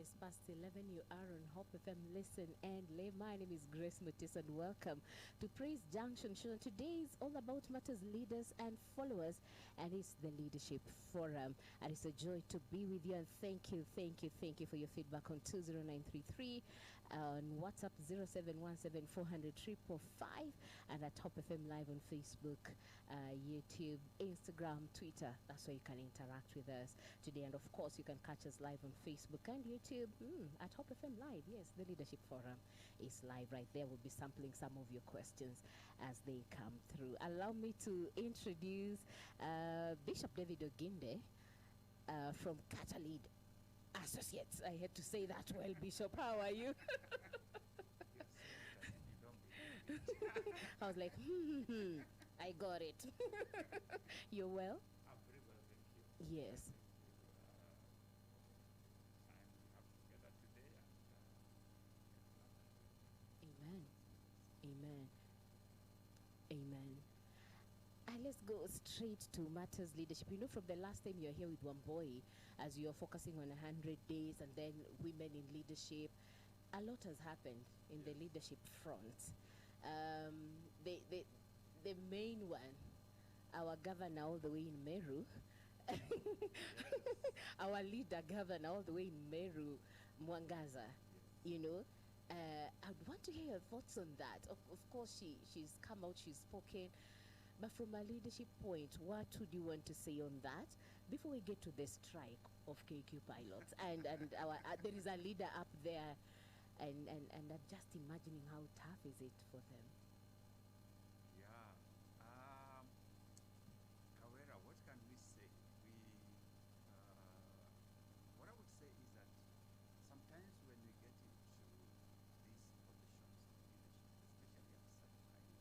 It's past 11. You are on Hope FM. Listen and live. My name is Grace Mutis, and welcome to Praise Junction Show. Today is all about matters, leaders, and followers, and it's the Leadership Forum. And it's a joy to be with you. And thank you for your feedback on 20933, on WhatsApp 0717400455, and at Hope FM Live on Facebook, YouTube, Instagram, Twitter. That's where you can interact with us today. And of course, you can catch us live on Facebook and YouTube at Hope FM Live. Yes, the Leadership Forum is live right there. We'll be sampling some of your questions as they come through. Allow me to introduce Bishop David Oginde from Catalid Associates. I had to say that well, Bishop. How are you? I was like, I got it. You're well? I'm very well, thank you. Yes. Amen. Amen. Amen. And let's go straight to matters leadership. You know, from the last time you're here with one boy, as you're focusing on 100 days and then women in leadership, a lot has happened in the leadership front. The main one, our governor all the way in Meru, our leader governor all the way in Meru, Mwangaza, you know. I'd want to hear your thoughts on that. Of course, she's come out, she's spoken. But from a leadership point, what would you want to say on that before we get to the strike of KQ pilots? and our there is a leader up there, and I'm just imagining how tough is it for them. Yeah. Kawera, what can we say? What I would say is that sometimes when we get into these positions of leadership, especially at such high level,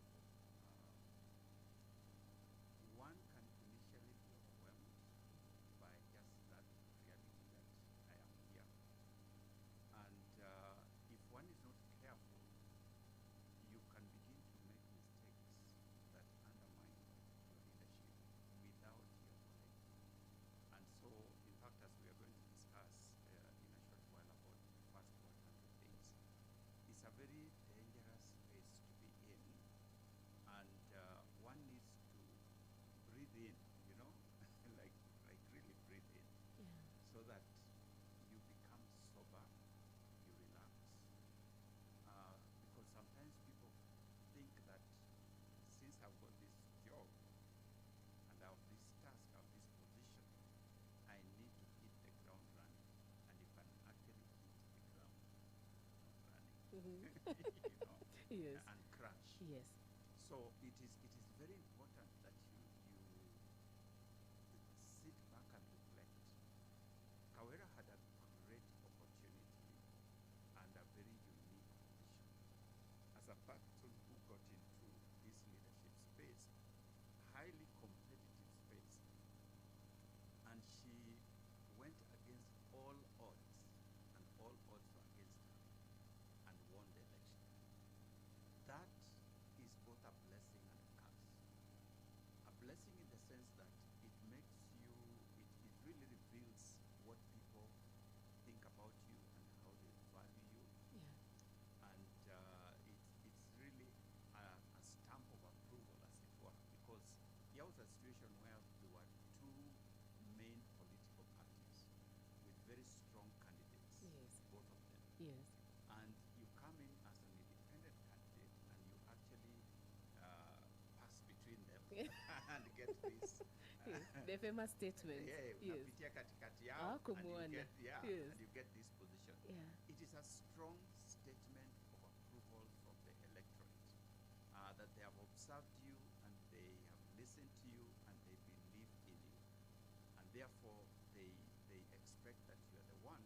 one can initially be overwhelmed by just that reality that I am here. And if one is not careful, you can begin to make mistakes that undermine your leadership without your knowledge. And so, in fact, as we are going to discuss in a short while about the first 100 days, it's a very dangerous space to be in, and one needs to breathe in, you know, like really breathe in, so that you become sober, you relax. Because sometimes people think that since I've got this job and I have this task, I have this position, I need to hit the ground running. And you can actually hit the ground running, you know, Yes. and crash. Yes. So it is very important that you sit back and reflect. Kawera had a great opportunity and a very unique position as a person who got into this leadership space, highly competitive space, and she went against all odds, and all odds were against her, and won the election. That is both a blessing and a curse. A blessing in the sense that it makes you, it really reveals what people think about you and how they value you. Yeah. And it's really a stamp of approval, as it were, because here was a situation where there were two main political parties with very strong candidates, Yes. both of them. Yes. And you come in as an independent candidate and you actually pass between them and get this. Yes. The famous statement. Yeah, Yes. unapitia katikati yao, and Kumuona. you get, yeah, Yes. and you get this position. Yeah. It is a strong statement of approval from the electorate that they have observed you and they have listened to you and they believe in you, and therefore they expect that you are the one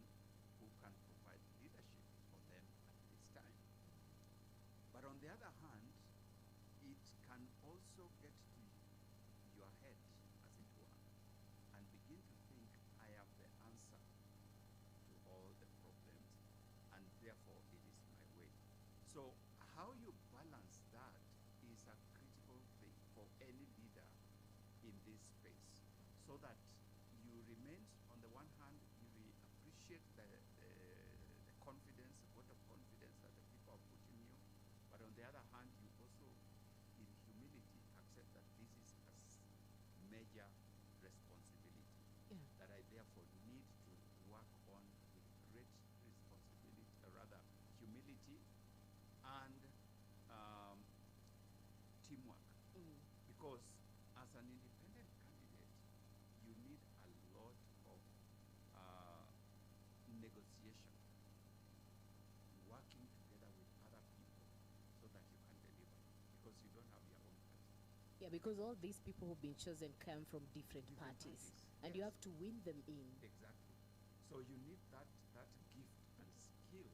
who can provide leadership for them at this time. But on the other hand, it can also get to your head, as it were, and begin to think, I have the answer to all the problems, and therefore it is my way. So how you balance that is a critical thing for any leader in this space, so that you remain, on the one hand, you will appreciate the major responsibility that I therefore need to work on with great responsibility, or rather humility and teamwork. Because as an independent candidate, you need a lot of negotiation, working together with other people so that you can deliver, because you don't have your own party. Yeah, because all these people who've been chosen come from different parties, and you yes. have to win them in. Exactly. So you need that gift and skill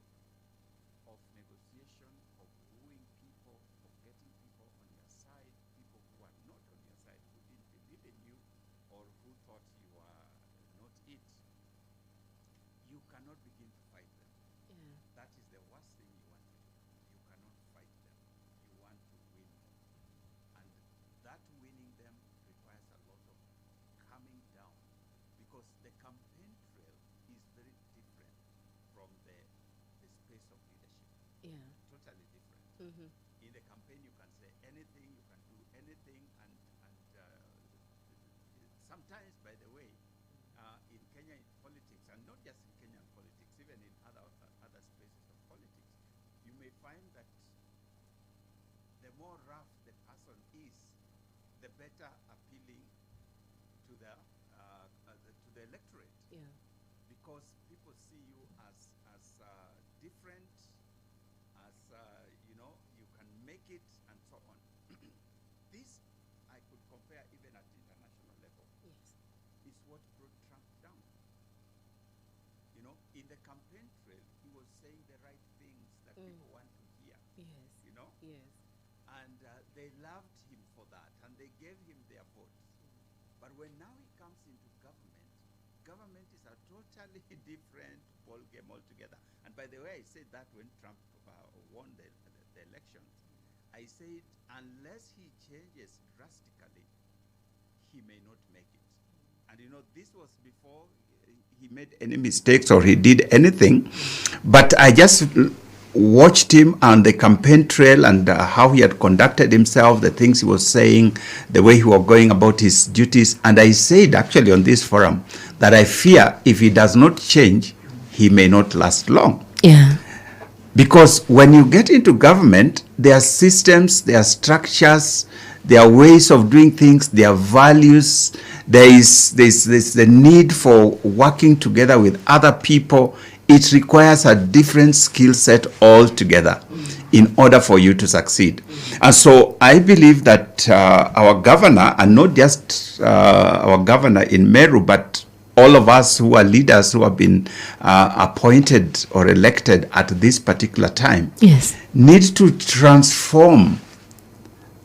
of negotiation, of wooing people, of getting people on your side, people who are not on your side, who didn't believe in you, or who thought you were not it. You cannot begin to fight them. Yeah. That is the worst thing you want to do. You cannot fight them. You want to win them. And that winning them requires a lot of calming down, because the campaign trail is very different from the space of leadership. Yeah. Totally different. In the campaign, you can say anything, you can do anything, and sometimes, by the way, in Kenyan politics, and not just in Kenyan politics, even in other spaces of politics, you may find that the more rough the person is, the better appealing to the electorate. Yeah. Because people see you as different, as you can make it, and so on. This I could compare even at international level. Yes. Is what brought Trump down. In the campaign trail, he was saying the right things that people want to hear. Yes. Yes. And they loved him for that, and they gave him their votes. But when now he comes into government is a totally different ball game altogether. And by the way, I said that when Trump won the elections, I said unless he changes drastically, he may not make it. And this was before he made any mistakes or he did anything. But I just watched him on the campaign trail and how he had conducted himself, the things he was saying, the way he was going about his duties. And I said actually on this forum that I fear if he does not change, he may not last long. Yeah. Because when you get into government, there are systems, there are structures, there are ways of doing things, there are values, there's the need for working together with other people. It requires a different skill set altogether in order for you to succeed. And so I believe that our governor, and not just our governor in Meru, but all of us who are leaders who have been appointed or elected at this particular time, yes, need to transform.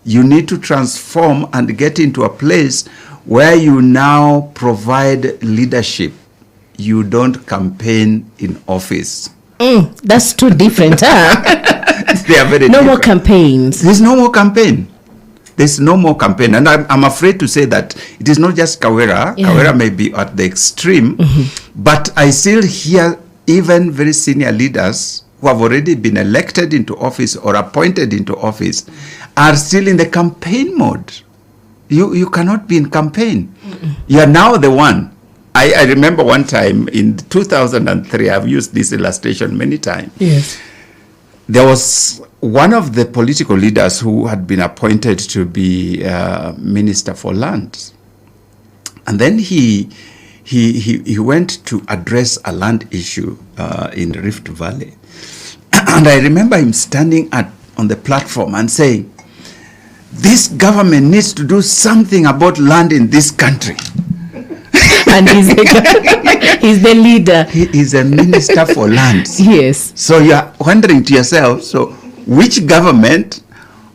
You need to transform and get into a place where you now provide leadership. You don't campaign in office. That's too different, huh? They are very no different. more campaigns. There's no more campaign. There's no more campaign. And I'm afraid to say that it is not just Kawera. Yeah. Kawera may be at the extreme, but I still hear even very senior leaders who have already been elected into office or appointed into office are still in the campaign mode. You cannot be in campaign. You are now the one. I remember one time in 2003, I've used this illustration many times. Yes. There was one of the political leaders who had been appointed to be Minister for Land. And then he went to address a land issue in Rift Valley. And I remember him standing on the platform and saying, this government needs to do something about land in this country. And he's the leader. He is a minister for lands. Yes. So you are wondering to yourself, so which government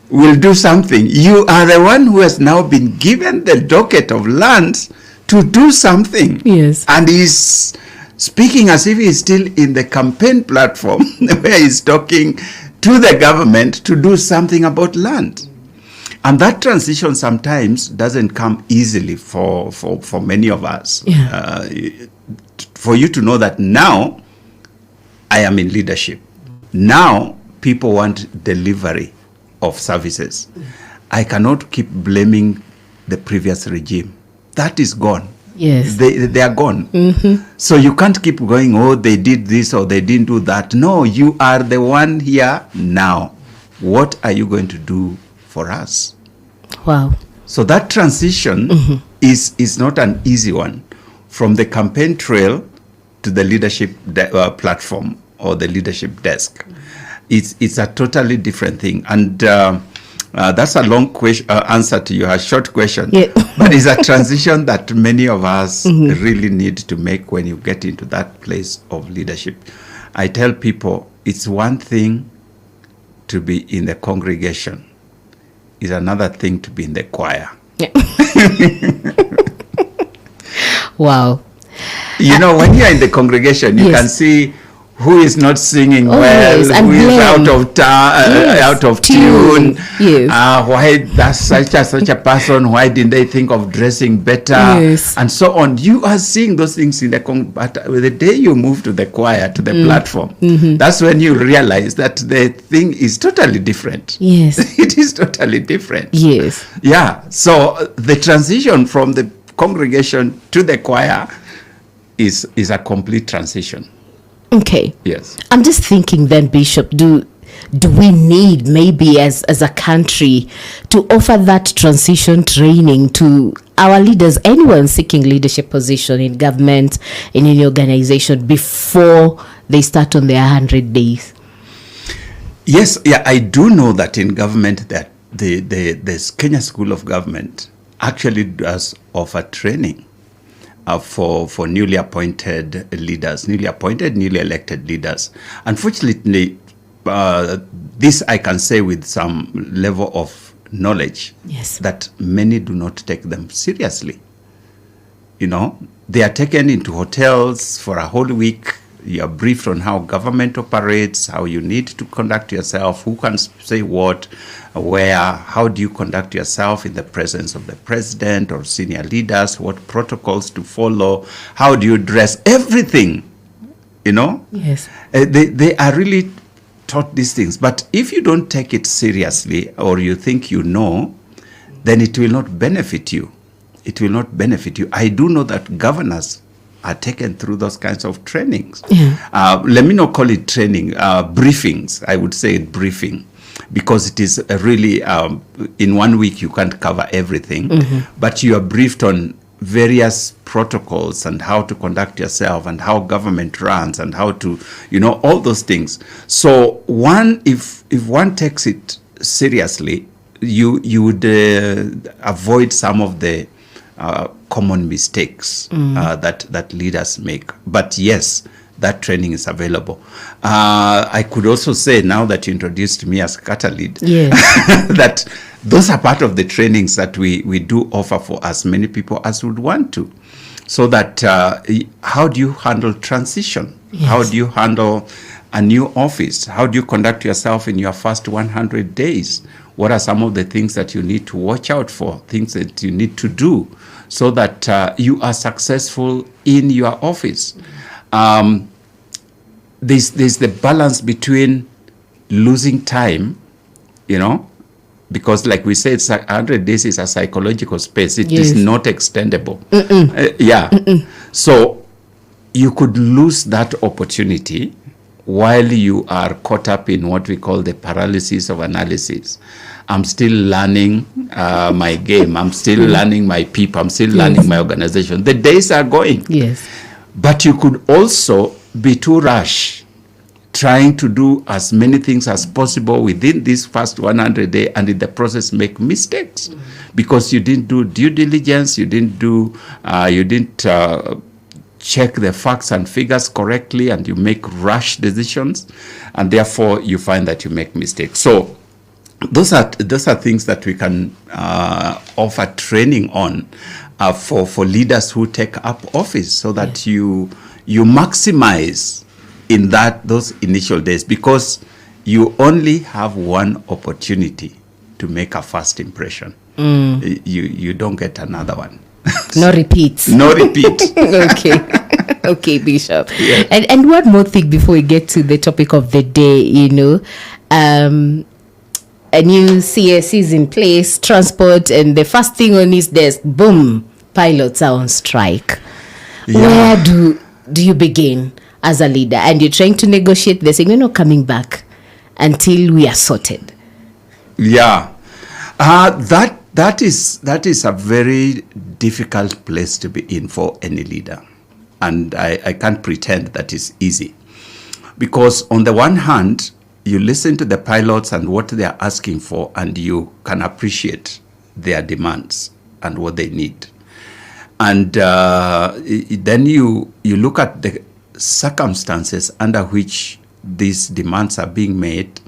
will do something? You are the one who has now been given the docket of lands to do something. Yes. And he's speaking as if he's still in the campaign platform where he's talking to the government to do something about land. And that transition sometimes doesn't come easily for many of us. Yeah. For you to know that now I am in leadership. Now people want delivery of services. I cannot keep blaming the previous regime. that is gone. Yes. They are gone. So you can't keep going, oh, they did this or they didn't do that. No, you are the one here now. What are you going to do for us? Wow. So that transition is not an easy one, from the campaign trail to the leadership platform or the leadership desk. It's a totally different thing. And that's a long answer to your short question. Yeah. But it's a transition that many of us really need to make when you get into that place of leadership. I tell people it's one thing to be in the congregation. It's another thing to be in the choir. Yeah. Wow. You know, when you're in the congregation, you can see who is not singing well, yes, who is out of tune. Yes. Why that's such a person? Why didn't they think of dressing better? Yes. And so on. You are seeing those things in the but the day you move to the choir, to the platform, that's when you realize that the thing is totally different. Yes. It is totally different. Yes. Yeah. So the transition from the congregation to the choir is a complete transition. Okay. Yes. I'm just thinking then, Bishop, do we need maybe as a country to offer that transition training to our leaders, anyone seeking leadership position in government, in any organization, before they start on their 100 days? Yes, yeah, I do know that in government that the Kenya School of Government actually does offer training for newly appointed leaders, newly elected leaders. Unfortunately, this I can say with some level of knowledge, yes, that many do not take them seriously. You know, they are taken into hotels for a whole week. You are briefed on how government operates, how you need to conduct yourself, who can say what, where, how do you conduct yourself in the presence of the president or senior leaders, what protocols to follow, how do you dress, everything, you know? Yes. They are really taught these things. But if you don't take it seriously or you think you know, then it will not benefit you. It will not benefit you. I do know that governors are taken through those kinds of trainings. Yeah. Let me not call it training, briefings. I would say briefing, because it is really, in 1 week you can't cover everything, but you are briefed on various protocols and how to conduct yourself and how government runs and how to, you know, all those things. So if one takes it seriously, you would avoid some of the common mistakes that leaders make. But yes, that training is available. I could also say, now that you introduced me as Kata lead, yes, that those are part of the trainings that we do offer for as many people as would want to. So that how do you handle transition? Yes. How do you handle a new office? How do you conduct yourself in your first 100 days? What are some of the things that you need to watch out for, things that you need to do so that you are successful in your office? There's the balance between losing time, you know, because like we said, 100 days is a psychological space. It yes. is not extendable. So you could lose that opportunity while you are caught up in what we call the paralysis of analysis. I'm still learning my game. I'm still learning my people. I'm still learning my organization. The days are going. Yes. But you could also be too rash, trying to do as many things as possible within this first 100 days, and in the process make mistakes because you didn't do due diligence, you didn't check the facts and figures correctly, and you make rash decisions, and therefore you find that you make mistakes. So those are things that we can offer training on for leaders who take up office, so that you maximize in those initial days, because you only have one opportunity to make a first impression. You don't get another one. No repeats. No repeat. Okay. Okay, Bishop. Yeah. And one more thing before we get to the topic of the day, you know, a new CSC is in place, transport, and the first thing on his desk, boom, pilots are on strike, Yeah. where do you begin as a leader? And you're trying to negotiate. They're saying, we're not coming back until we are sorted. Yeah, that is a very difficult place to be in for any leader, and I can't pretend that is easy, because on the one hand, you listen to the pilots and what they are asking for, and you can appreciate their demands and what they need, and then you look at the circumstances under which these demands are being made,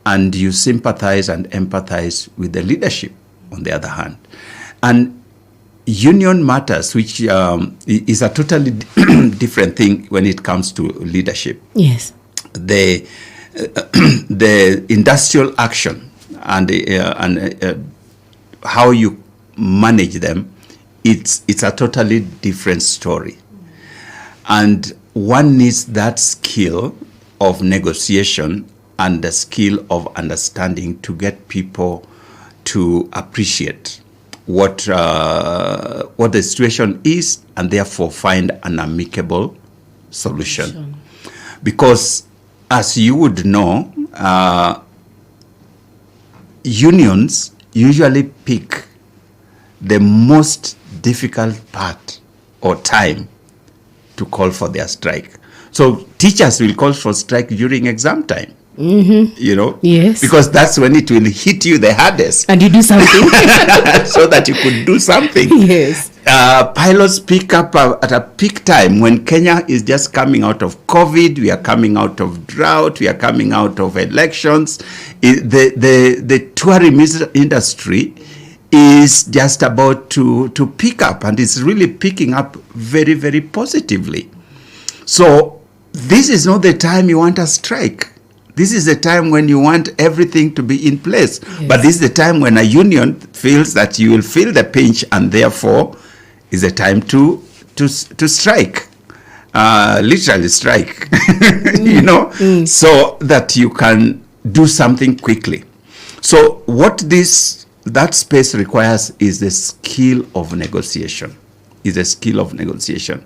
and you sympathize and empathize with the leadership on the other hand. And union matters, which is a totally different thing when it comes to leadership. Yes. The industrial action and how you manage them, it's a totally different story. And one needs that skill of negotiation and the skill of understanding to get people to appreciate what the situation is, and therefore find an amicable solution. Because, as you would know, unions usually pick the most difficult part or time to call for their strike. So teachers will call for strike during exam time. Mm-hmm. You know? Yes. Because that's when it will hit you the hardest. And you do something. So that you could do something. Yes. Pilots pick up at a peak time when Kenya is just coming out of COVID, we are coming out of drought, we are coming out of elections. The tourism industry is just about to pick up, and it's really picking up very, very positively. So this is not the time you want a strike. This is the time when you want everything to be in place. Yes. But this is the time when a union feels that you will feel the pinch, and therefore is the time to strike. Literally strike, you know, so that you can do something quickly. So what that space requires is the skill of negotiation. Is a skill of negotiation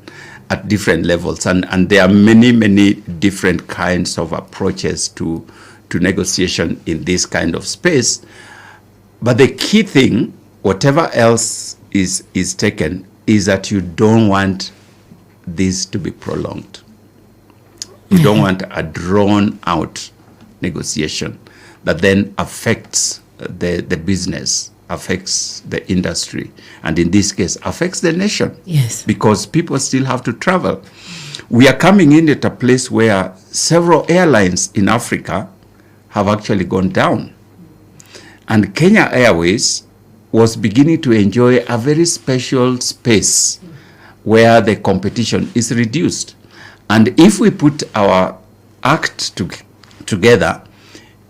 at different levels, and there are many different kinds of approaches to negotiation in this kind of space. But the key thing, whatever else is taken, is that you don't want this to be prolonged. You don't want a drawn out negotiation that then affects the business, affects the industry, and in this case affects the nation. Yes. Because people still have to travel. We are coming in at a place where several airlines in Africa have actually gone down. And Kenya Airways was beginning to enjoy a very special space where the competition is reduced. And if we put our act together,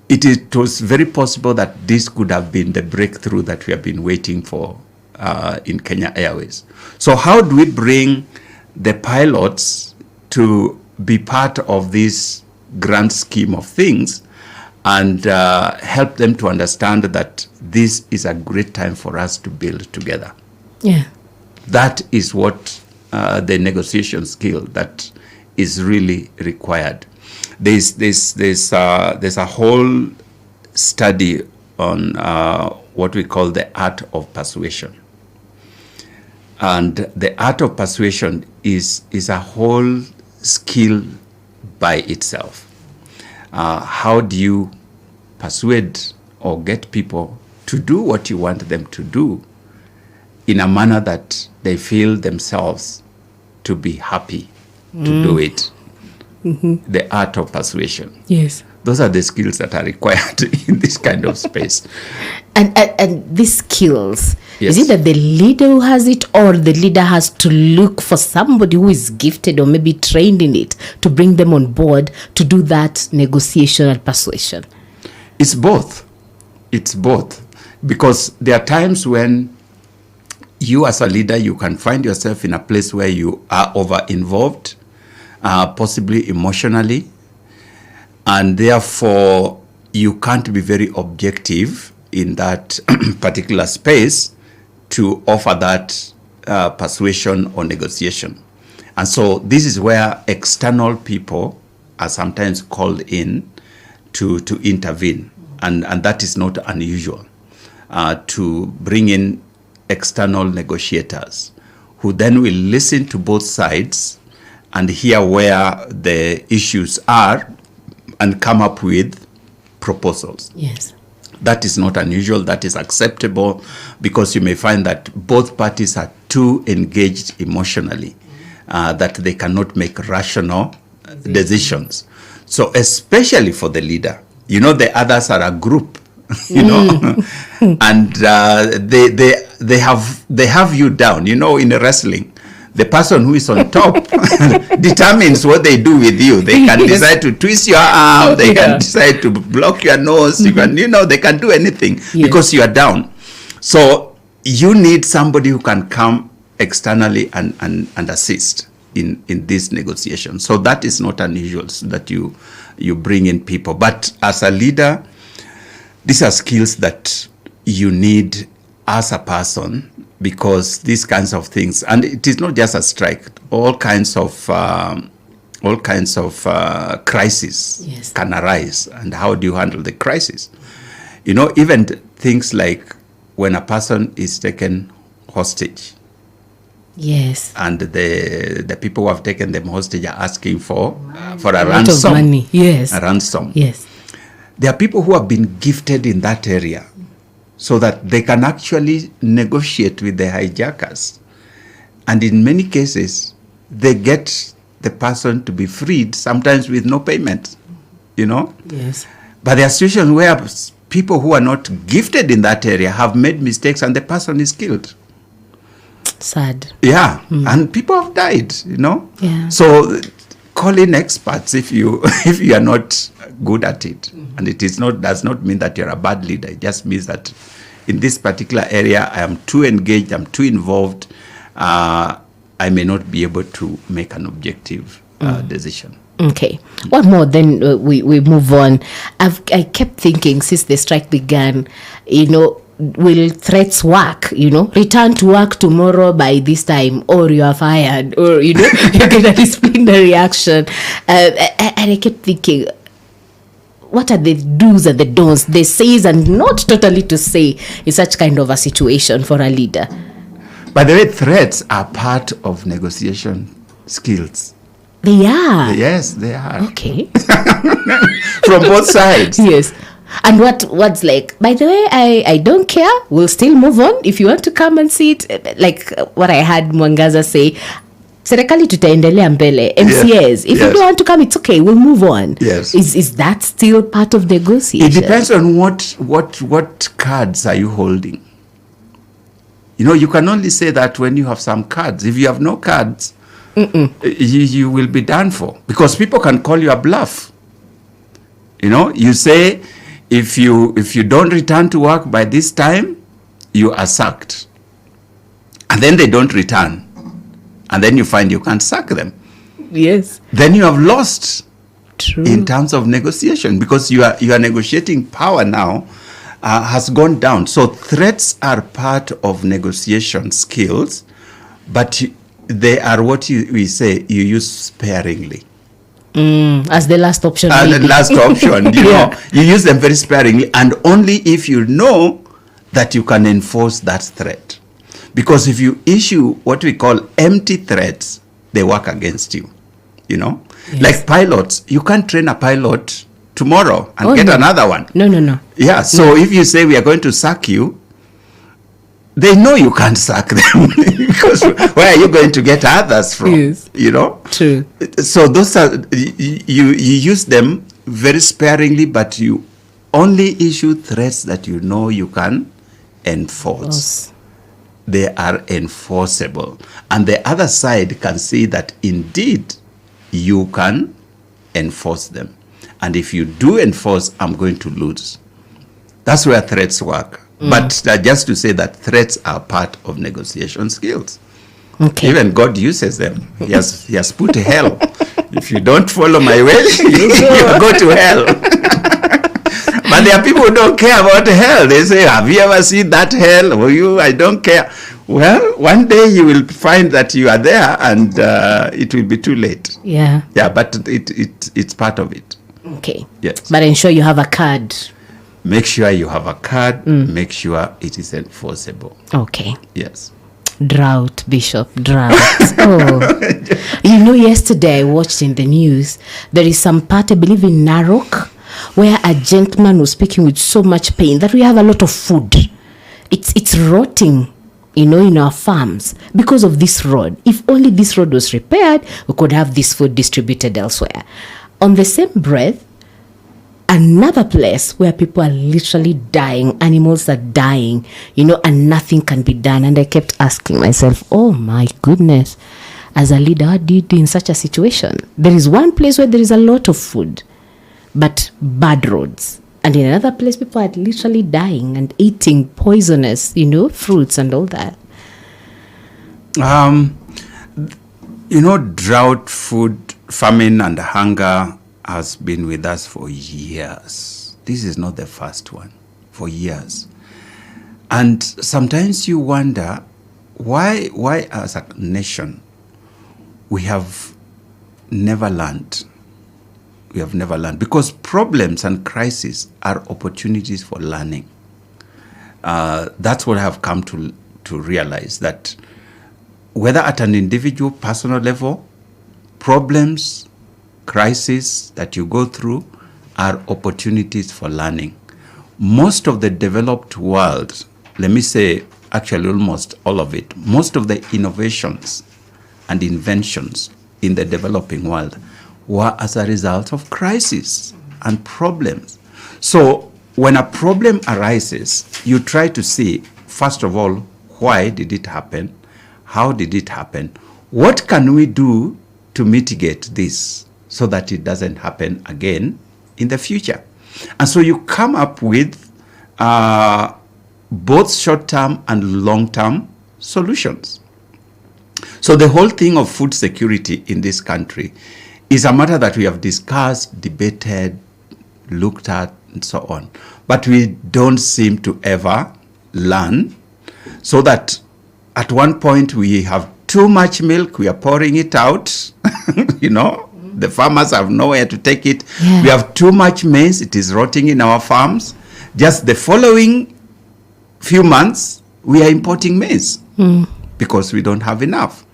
it was very possible that this could have been the breakthrough that we have been waiting for in Kenya Airways. So how do we bring the pilots to be part of this grand scheme of things and help them to understand that this is a great time for us to build together? Yeah. That is what the negotiation skill that is really required. There's a whole study on what we call the art of persuasion. And the art of persuasion is a whole skill by itself. How do you persuade or get people to do what you want them to do in a manner that they feel themselves to be happy to do it? Mm-hmm. The art of persuasion. Yes. Those are the skills that are required in this kind of space. And these skills, yes. Is it that the leader who has it, or the leader has to look for somebody who is gifted or maybe trained in it to bring them on board to do that negotiation and persuasion? It's both. It's both. Because there are times when you as a leader, you can find yourself in a place where you are over-involved, possibly emotionally, and therefore you can't be very objective in that particular space to offer that persuasion or negotiation. And so this is where external people are sometimes called in to intervene. And that is not unusual, to bring in external negotiators who then will listen to both sides and hear where the issues are and come up with proposals. Yes. That is not unusual. That is acceptable, because you may find that both parties are too engaged emotionally, that they cannot make rational decisions. So especially for the leader, the others are a group, and they have you down. In wrestling, the person who is on top determines what they do with you. They can decide to twist your arm. They can decide to block your nose. You can, they can do anything because you are down. So you need somebody who can come externally and assist in this negotiation. So that is not unusual, so that you bring in people. But as a leader, these are skills that you need as a person, because these kinds of things, and it is not just a strike, all kinds of crises can arise. And how do you handle the crisis? Even things like when a person is taken hostage. Yes. And the people who have taken them hostage are asking for a ransom. Lot of money. Yes. A ransom. Yes. There are people who have been gifted in that area, so that they can actually negotiate with the hijackers. And in many cases, they get the person to be freed, sometimes with no payment, Yes. But there are situations where people who are not gifted in that area have made mistakes and the person is killed. Sad. Yeah, and people have died, Yeah. So call in experts if you are not good at it. And it does not mean that you're a bad leader. It just means that in this particular area, I am too engaged, I'm too involved. I may not be able to make an objective decision. Okay. One more, then we move on. I kept thinking since the strike began, will threats work? Return to work tomorrow by this time, or you are fired, or you get a disciplinary action. And I kept thinking, what are the do's and the don'ts, the says and not totally to say in such kind of a situation for a leader? By the way, threats are part of negotiation skills. They are? Yes, they are. Okay. From both sides. Yes. And what's like, by the way, I don't care, we'll still move on. If you want to come and see it, like what I had Mwangaza say, serikali tutaendelea mbele, MCAs. If you don't want to come, it's okay, we'll move on. Yes. Is that still part of negotiation? It depends on what cards are you holding. You can only say that when you have some cards. If you have no cards, you will be done for, because people can call you a bluff. You say, if you don't return to work by this time, you are sacked. And then they don't return. And then you find you can't sack them. Yes. Then you have lost. True. In terms of negotiation, because you are negotiating power now has gone down. So threats are part of negotiation skills, but they are what we say you use sparingly. As the last option. The last option, you use them very sparingly, and only if you know that you can enforce that threat. Because if you issue what we call empty threats, they work against you. Yes. Like pilots, you can't train a pilot tomorrow and get another one. No. Yeah, so if you say we are going to sack you, they know you can't sack them because where are you going to get others from? Yes. True. So those are, you use them very sparingly, but you only issue threats that you know you can enforce. They are enforceable. And the other side can see that indeed you can enforce them. And if you do enforce, I'm going to lose. That's where threats work. But just to say that threats are part of negotiation skills. Okay. Even God uses them. He has put hell. If you don't follow my way, you go to hell. But there are people who don't care about hell. They say, have you ever seen that hell? I don't care. Well, one day you will find that you are there, and it will be too late. Yeah. Yeah, but it's part of it. Okay. Yes. But ensure you have a card. Make sure you have a card. Make sure it is enforceable. Okay. Yes. Drought, Bishop, drought. Oh. You know, yesterday I watched in the news, there is some part, I believe in Narok, where a gentleman was speaking with so much pain that we have a lot of food. It's rotting, you know, in our farms because of this road. If only this road was repaired, we could have this food distributed elsewhere. On the same breath, another place where people are literally dying, animals are dying, you know, and nothing can be done. And I kept asking myself, oh my goodness, as a leader, what do you do in such a situation? There is one place where there is a lot of food, but bad roads. And in another place, people are literally dying and eating poisonous, you know, fruits and all that. You know, drought, food, famine, and hunger has been with us for years. This is not the first one, for years. And sometimes you wonder why as a nation we have never learned. We have never learned, because problems and crises are opportunities for learning. That's what I have come to realize, that whether at an individual, personal level, problems, crises that you go through are opportunities for learning. Most of the developed world, let me say actually almost all of it, most of the innovations and inventions in the developing world were as a result of crises and problems. So when a problem arises, you try to see, first of all, why did it happen? How did it happen? What can we do to mitigate this so that it doesn't happen again in the future? And so you come up with both short-term and long-term solutions. So the whole thing of food security in this country is a matter that we have discussed, debated, looked at, and so on. But we don't seem to ever learn, so that at one point we have too much milk, we are pouring it out, you know, the farmers have nowhere to take it. Yeah. We have too much maize, it is rotting in our farms. Just the following few months, we are importing maize because we don't have enough.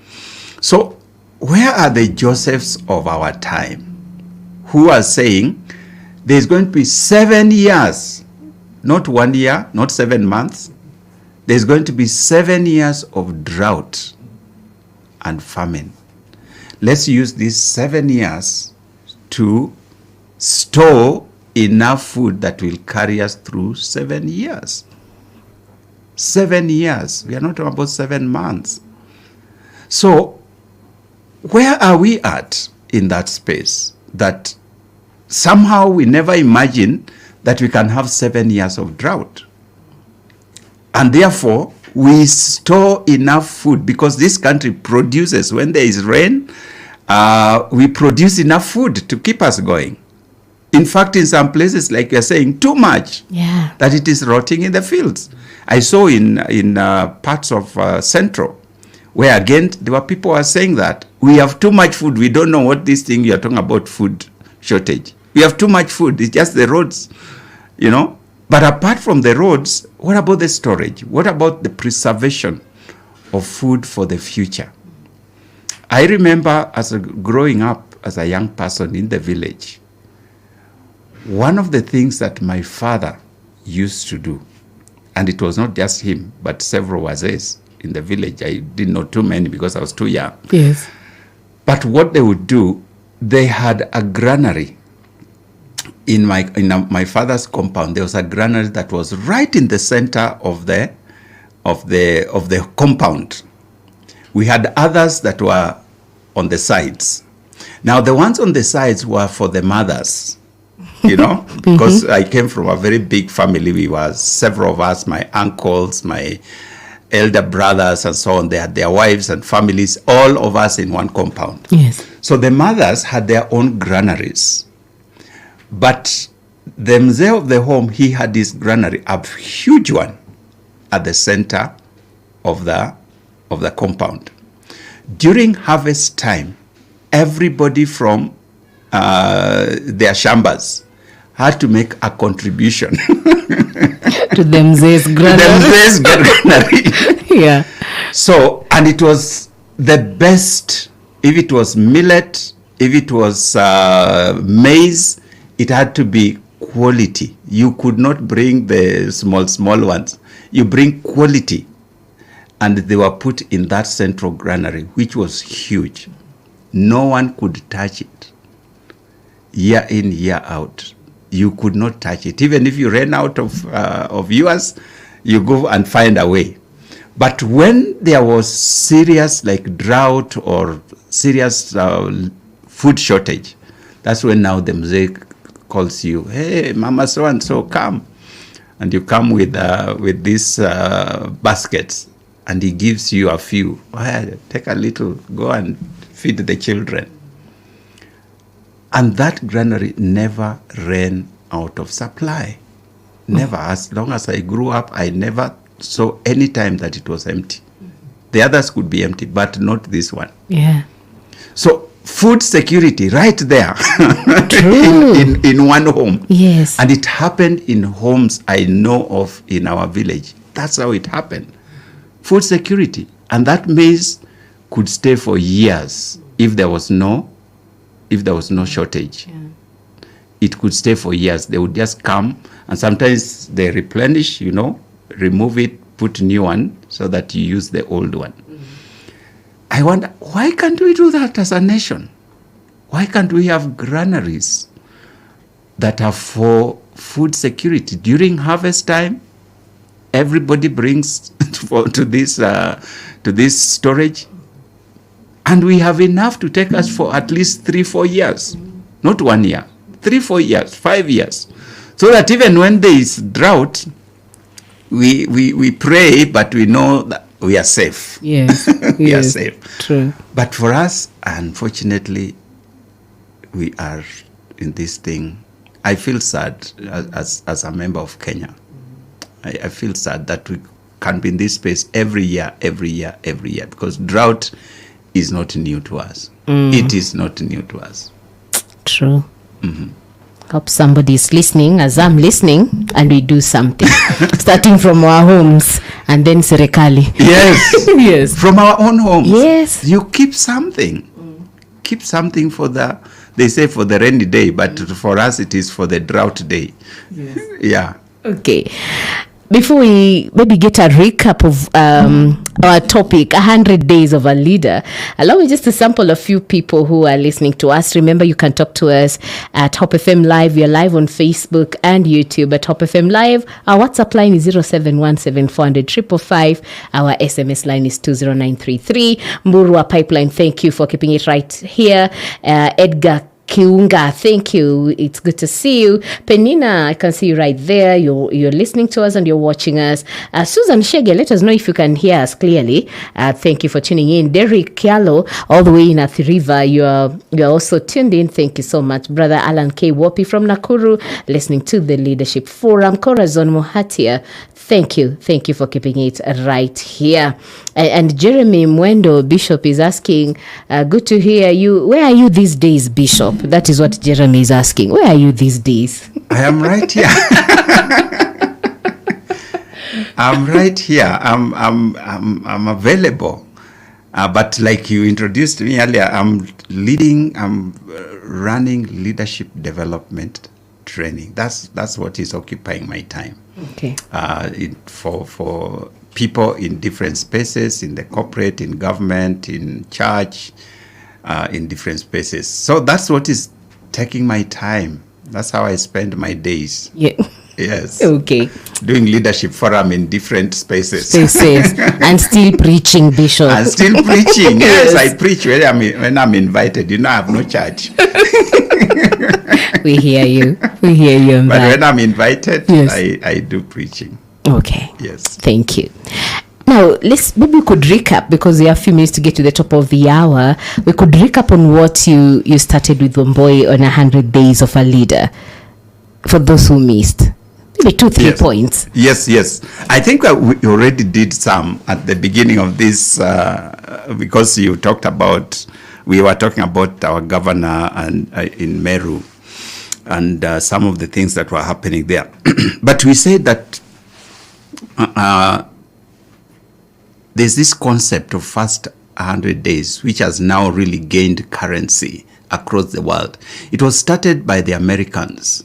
So where are the Josephs of our time who are saying there's going to be 7 years, not 1 year, not 7 months, there's going to be 7 years of drought and famine. Let's use these 7 years to store enough food that will carry us through 7 years. 7 years. We are not talking about 7 months. So where are we at in that space that somehow we never imagined that we can have 7 years of drought? And therefore, we store enough food because this country produces, when there is rain, we produce enough food to keep us going. In fact, in some places, like you're saying, too much, that it is rotting in the fields. I saw in parts of Central, where again, there were people who are saying that we have too much food. We don't know what this thing you're talking about, food shortage. We have too much food. It's just the roads, you know. But apart from the roads, what about the storage? What about the preservation of food for the future? I remember growing up as a young person in the village, one of the things that my father used to do, and it was not just him, but several wazes in the village. I didn't know too many because I was too young. Yes. But what they would do, they had a granary. In my father's compound, there was a granary that was right in the center of the compound. We had others that were on the sides. Now the ones on the sides were for the mothers, you know, because I came from a very big family. We were several of us, my uncles, my elder brothers, and so on. They had their wives and families, all of us in one compound. Yes. So the mothers had their own granaries. But the mzee of the home, he had this granary, a huge one, at the center of the of the compound. During harvest time, everybody from their shambas had to make a contribution to them's granary. Yeah. So, and it was the best. If it was millet, if it was maize, it had to be quality. You could not bring the small ones. You bring quality. And they were put in that central granary, which was huge. No one could touch it. Year in, year out. You could not touch it. Even if you ran out of yours, you go and find a way. But when there was serious like drought or serious food shortage, that's when now the mosaic calls you, hey, Mama so-and-so, come. And you come with these baskets, and he gives you a few. Well, take a little, go and feed the children. And that granary never ran out of supply. Never. As long as I grew up, I never saw any time that it was empty. The others could be empty, but not this one. Yeah. So food security right there in one home. Yes. And it happened in homes I know of in our village. That's how it happened. Food security. And that maize could stay for years if there was no shortage. Yeah. It could stay for years. They would just come, and sometimes they replenish, remove it, put new one so that you use the old one. I wonder, why can't we do that as a nation? Why can't we have granaries that are for food security? During harvest time, everybody brings to this storage, and we have enough to take us for at least 3-4 years, not 1 year, 3-4 years, 5 years, so that even when there is drought, we pray, but we know that we are safe. Yes. We are safe. True. But for us, unfortunately, we are in this thing. I feel sad as a member of Kenya. I feel sad that we can be in this space every year, because drought is not new to us. It is not new to us. True. Hope somebody is listening as I'm listening, and we do something. Starting from our homes and then Serikali. Yes. Yes. From our own homes. Yes. You keep something. Keep something they say for the rainy day, but for us it is for the drought day. Yes. Yeah. Okay. Before we maybe get a recap of our topic, 100 days of a leader, allow me just to sample a few people who are listening to us. Remember, you can talk to us at Hope FM Live. We are live on Facebook and YouTube at Hope FM Live. Our WhatsApp line is 0717400555. Our SMS line is 20933. Murua Pipeline, thank you for keeping it right here. Edgar Kiunga, thank you. It's good to see you. Penina, I can see you right there. You're listening to us and you're watching us. Susan Shege, let us know if you can hear us clearly. Thank you for tuning in. Derek Kialo, all the way in Athi River, you're also tuned in. Thank you so much. Brother Alan K. Wopi from Nakuru, listening to the Leadership Forum. Corazon Mohatia, thank you for keeping it right here. And Jeremy Mwendo Bishop is asking, good to hear you. Where are you these days, Bishop? That is what Jeremy is asking. Where are you these days? I am right here. I'm right here. I'm available. But like you introduced me earlier, I'm running leadership development training. That's what is occupying my time. Okay. For people in different spaces, in the corporate, in government, in church, in different spaces. So that's what is taking my time. That's how I spend my days. Yeah. Yes. Okay. Doing leadership forum in different spaces. And still preaching, Bishop. And still preaching. Yes, I preach when I'm invited. I have no church. We hear you. We hear you. But when I'm invited, yes. I do preaching. Okay. Yes. Thank you. Now, maybe we could recap, because we have a few minutes to get to the top of the hour. We could recap on what you started with Wamboi on 100 Days of a Leader, for those who missed. Maybe 2-3 Yes. points. Yes. I think we already did some at the beginning of this because you talked about, we were talking about our governor and in Meru and some of the things that were happening there. But we said that there's this concept of first 100 days, which has now really gained currency across the world. It was started by the Americans.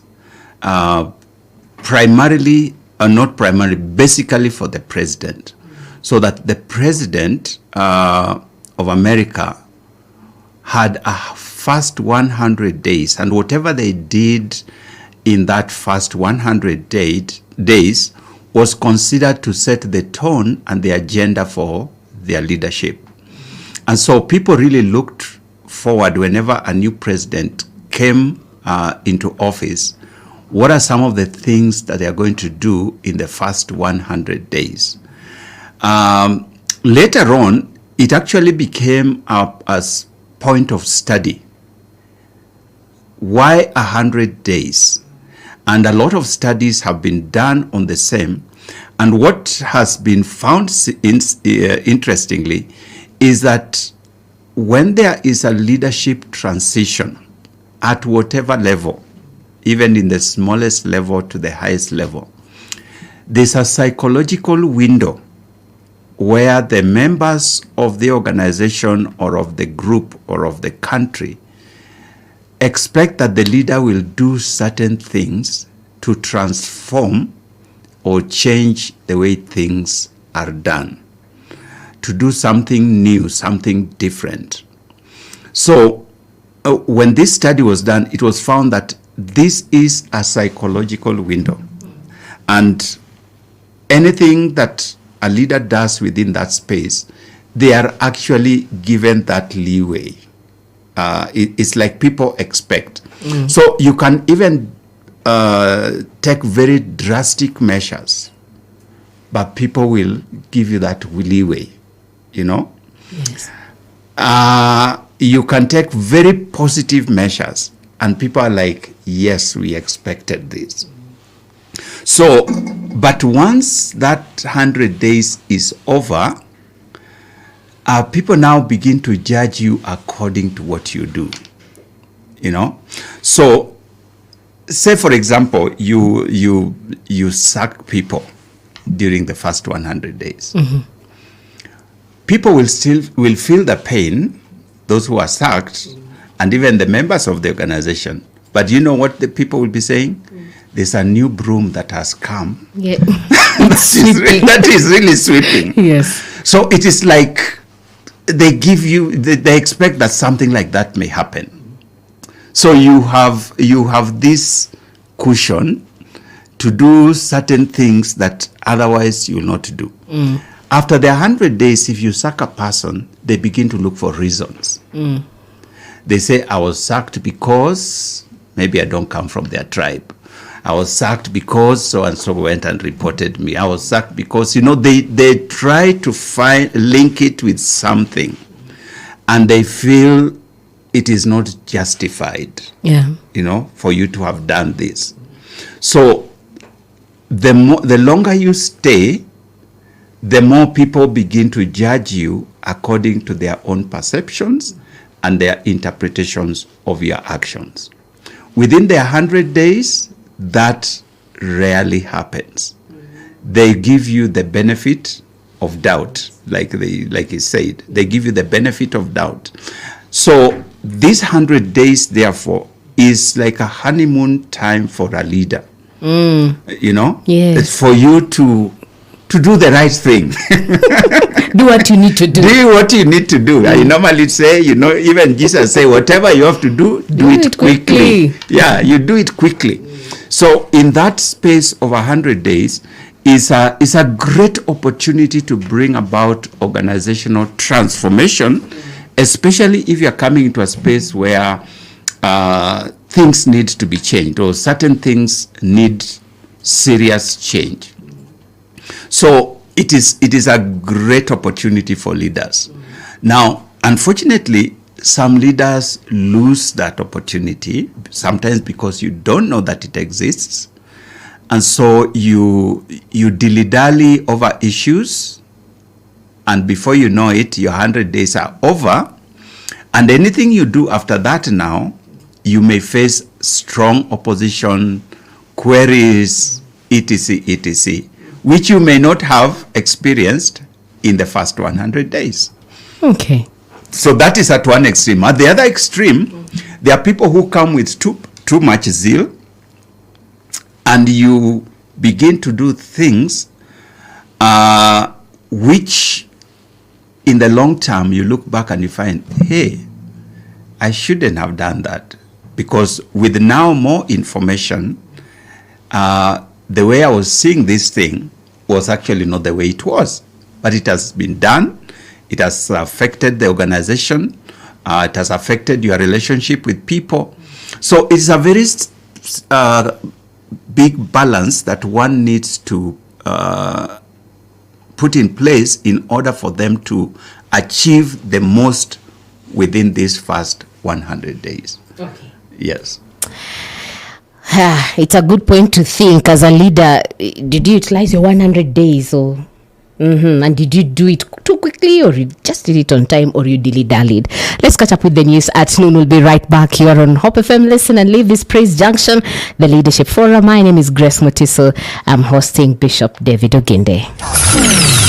Primarily, not primarily, basically for the president. So that the president of America had a first 100 days, and whatever they did in that first 100 days was considered to set the tone and the agenda for their leadership. And so people really looked forward whenever a new president came into office. What are some of the things that they are going to do in the first 100 days? Later on, it actually became a point of study. Why 100 days? And a lot of studies have been done on the same. And what has been found interestingly is that when there is a leadership transition at whatever level, even in the smallest level to the highest level, there's a psychological window where the members of the organization or of the group or of the country expect that the leader will do certain things to transform or change the way things are done, to do something new, something different. So when this study was done, it was found that this is a psychological window, and anything that a leader does within that space, they are actually given that leeway. It's like people expect. So you can even take very drastic measures, but people will give you that leeway, you know. Yes. You can take very positive measures, and people are like, yes, we expected this. So, but once that 100 days is over, people now begin to judge you according to what you do, you know. So, say for example, you sack people during the first 100 days. Mm-hmm. People will feel the pain, those who are sacked, and even the members of the organization. But you know what the people will be saying? There's a new broom that has come. Yeah. that is really sweeping. Yes. So it is like they expect that something like that may happen. So you have this cushion to do certain things that otherwise you will not do. After the 100 days, if you sack a person, they begin to look for reasons. They say, I was sacked because maybe I don't come from their tribe. I was sacked because so-and-so went and reported me. I was sacked because, you know, they try to link it with something, and they feel it is not justified, you know, for you to have done this. So the longer you stay, the more people begin to judge you according to their own perceptions and their interpretations of your actions. Within the 100 days, that rarely happens. They give you the benefit of doubt, like he said. They give you the benefit of doubt. So this 100 days, therefore, is like a honeymoon time for a leader. You know? Yes. It's for you to do the right thing. Do what you need to do. Do what you need to do. I normally say, you know, even Jesus say, whatever you have to do it quickly. Yeah, you do it quickly. So in that space of 100 days is a great opportunity to bring about organizational transformation, especially if you're coming into a space where things need to be changed or certain things need serious change. So it is a great opportunity for leaders. Now, unfortunately, some leaders lose that opportunity, sometimes because you don't know that it exists, And so you dilly-dally over issues, and before you know it, your 100 days are over. And anything you do after that now, you may face strong opposition, queries, etc., etc., which you may not have experienced in the first 100 days. Okay. So that is at one extreme. At the other extreme, there are people who come with too much zeal, and you begin to do things which in the long term you look back and you find, hey, I shouldn't have done that. Because with now more information, the way I was seeing this thing was actually not the way it was. But it has been done. It has affected the organization. It has affected your relationship with people. So it's a very big balance that one needs to put in place in order for them to achieve the most within these first 100 days. Okay. Yes. It's a good point to think as a leader. Did you utilize your 100 days or and did you do it too quickly, or you just did it on time, or you dilly-dallied? Let's catch up with the news at noon. We'll be right back here on Hope FM. Listen and leave this Praise Junction, the Leadership Forum. My name is Grace Motiso. I'm hosting Bishop David Oginde.